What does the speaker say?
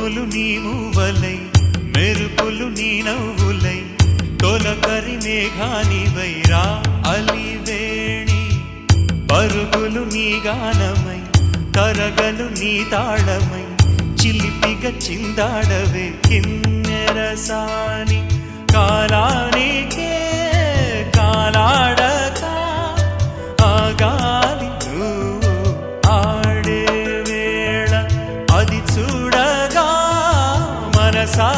ఉరుములు నీ మూవలై మెరుపులు నీ నవ్వులై తొలకరి మేఘానివై రా అలివేణి పరుగులు నీ గానమై తరగలు నీ తాళమై చిలిపిగా చిందాడవే కిన్నెరసాని కాలానికే కాలాడక ఆగాలి నువ్వు ఆడే వేళ అది చూడగా మనసా